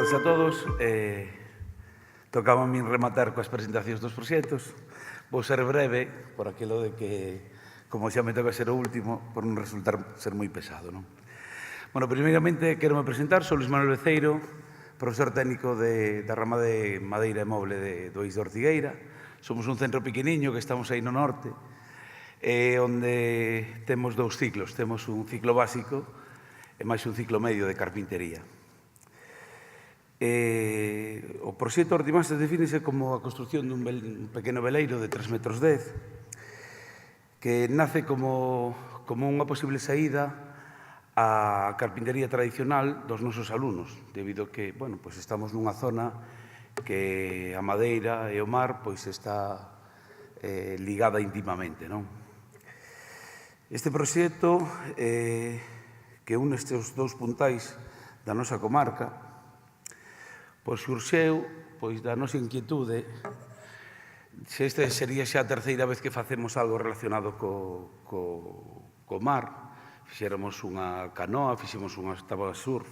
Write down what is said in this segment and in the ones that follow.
tardes a todos. Tocaba a min rematar coas presentacións dos proxectos. Vou ser breve, por aquilo de que, como xa me toca ser o último, por non resultar ser moi pesado, non? Bueno, primeiramente, quero me presentar, sou Luis Manuel Beceiro, profesor técnico da rama de madeira e moble do Ís de Ortigueira. Somos un centro pequeniño que estamos aí no norte, onde temos dous ciclos. Temos un ciclo básico e máis un ciclo medio de carpintería. O proxecto Ortimases defínese como a construción dun pequeno veleiro de 3,10 metros, que nace como unha posible saída á carpintería tradicional dos nosos alumnos, debido que, bueno, pois estamos nunha zona que a madeira e o mar pois está ligada íntimamente, non? Este proxecto que une estes dous puntais da nosa comarca pois surxeu da nosa inquietude se esta sería xa a terceira vez que facemos algo relacionado co mar. Fixéramos unha canoa, fixemos unha táboa de surf,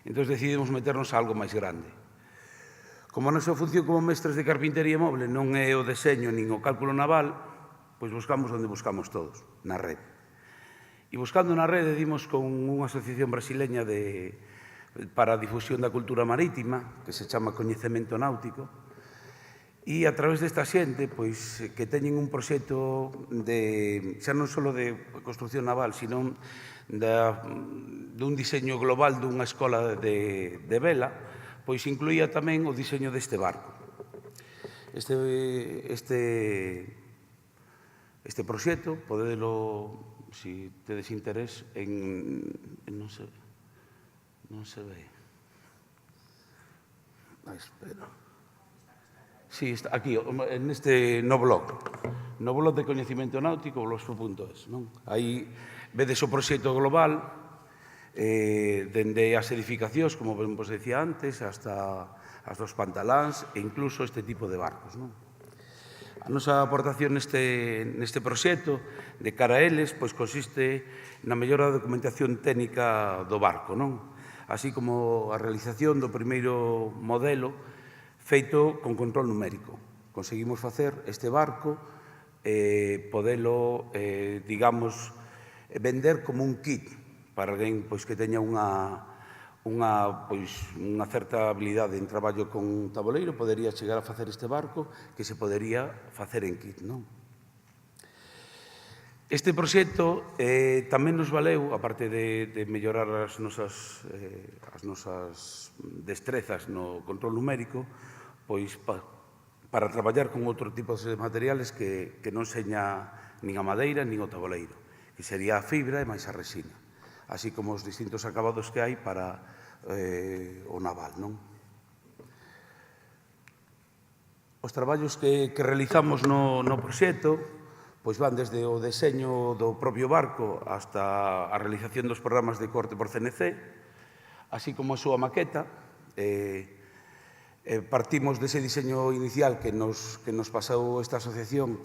entón decidimos meternos a algo máis grande. Como a nosa función como mestres de carpintería moble non é o deseño nin o cálculo naval, pois buscamos onde buscamos todos, na rede. E buscando na rede dimos con unha asociación brasileña para a difusión da cultura marítima, que se chama Coñecemento Náutico, e a través desta xente, pois, que teñen un proxecto xa non só de construcción naval, sino dun diseño global dunha escola de vela, pois incluía tamén o diseño deste barco. Este proxecto, podedelo, se tedes interés, non se ve. Espera. Sí, aquí, no blog de Coñecemento Náutico, blogspot.es. Aí vedes o proxecto global, dende as edificacións, como vos decía antes, hasta as dos pantaláns e incluso este tipo de barcos. A nosa aportación neste proxecto, de cara a eles, consiste na mellora da documentación técnica do barco, así como a realización do primeiro modelo feito con control numérico. Conseguimos facer este barco, podelo, digamos, vender como un kit para alguén que teña unha certa habilidade en traballo con un taboleiro, podería chegar a facer este barco que se podería facer en kit, non? Este proxecto tamén nos valeu, aparte de mellorar as nosas destrezas no control numérico, pois para traballar con outro tipo de materiales que non seña nin a madeira nin o taboleiro, que sería a fibra e máis a resina, así como os distintos acabados que hai para o naval, non? Os traballos que realizamos no proxecto pois van desde o deseño do propio barco hasta a realización dos programas de corte por CNC, así como a súa maqueta. Partimos dese diseño inicial que nos pasou esta asociación,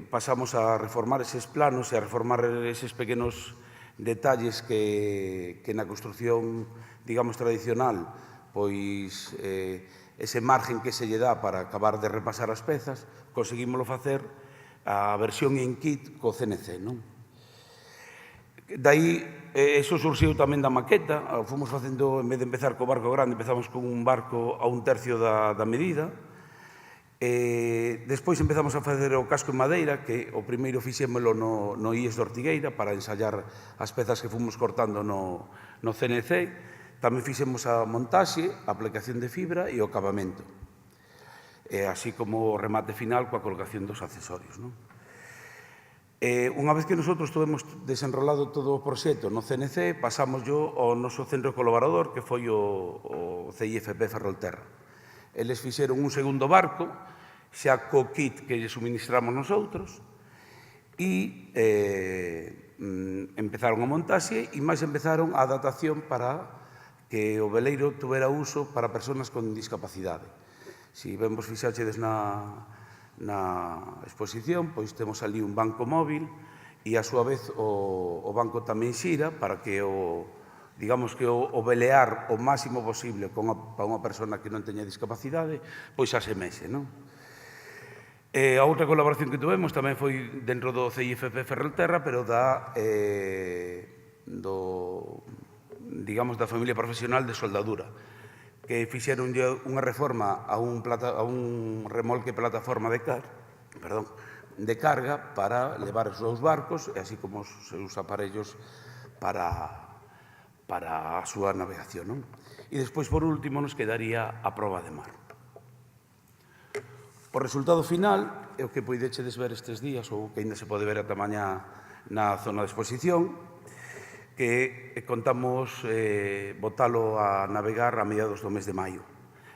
pasamos a reformar eses planos e a reformar eses pequenos detalles que na construcción, digamos, tradicional, pois ese margen que se lle dá para acabar de repasar as pezas, conseguímoslo facer a versión en kit co CNC, non? Daí, eso surxiu tamén da maqueta, fomos facendo, en vez de empezar co barco grande, empezamos con un barco a un tercio da medida, despois empezamos a facer o casco en madeira, que o primeiro fixémolo no IES de Ortigueira para ensayar as pezas que fomos cortando no CNC. Tamén fixemos a montaxe, a aplicación de fibra e o acabamento, así como o remate final coa colocación dos accesorios. Unha vez que nosotros tuvemos desenrolado todo o proxecto no CNC, pasamos ao noso centro colaborador, que foi o CIFP Ferrolterra. Eles fixeron un segundo barco, xa co kit que lle suministramos nosotros, e empezaron a montaxe e máis empezaron a adaptación para que o veleiro tuvera uso para persoas con discapacidade. Se ben vos fixaxedes na exposición, pois temos ali un banco móvil e, a súa vez, o banco tamén xira para que digamos que o velear o máximo posible para unha persona que non teña discapacidade, pois asemexe, non? A outra colaboración que tuvemos tamén foi dentro do CIFP Ferrolterra, pero digamos, da familia profesional de soldadura, que fixeron unha reforma a un remolque plataforma de carga para levar os seus barcos, e así como os seus aparellos para a súa navegación. E despois, por último, nos quedaría a proba de mar. O resultado final é o que poidechedes ver estes días, ou que ainda se pode ver ata mañá na zona de exposición, que contamos botalo a navegar a mediados do mes de maio.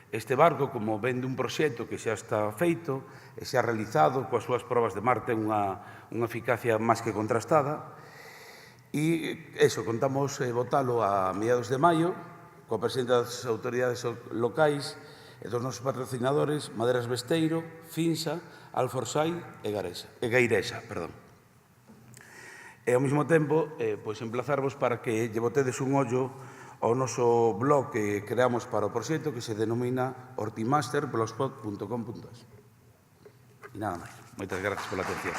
Este barco, como ven dun proxecto que xa está feito e xa realizado, coas súas probas de mar, ten unha eficacia máis que contrastada. E iso, contamos botalo a mediados de maio, coa presencia das autoridades locais e dos nosos patrocinadores Maderas Besteiro, Finsa, Alforsai e Gairexa. E ao mesmo tempo, emplazarvos para que lle botedes un ollo ao noso blog que creamos para o proxecto, que se denomina hortimasterblogspot.com.es. E nada máis. Moitas gracias pola atención.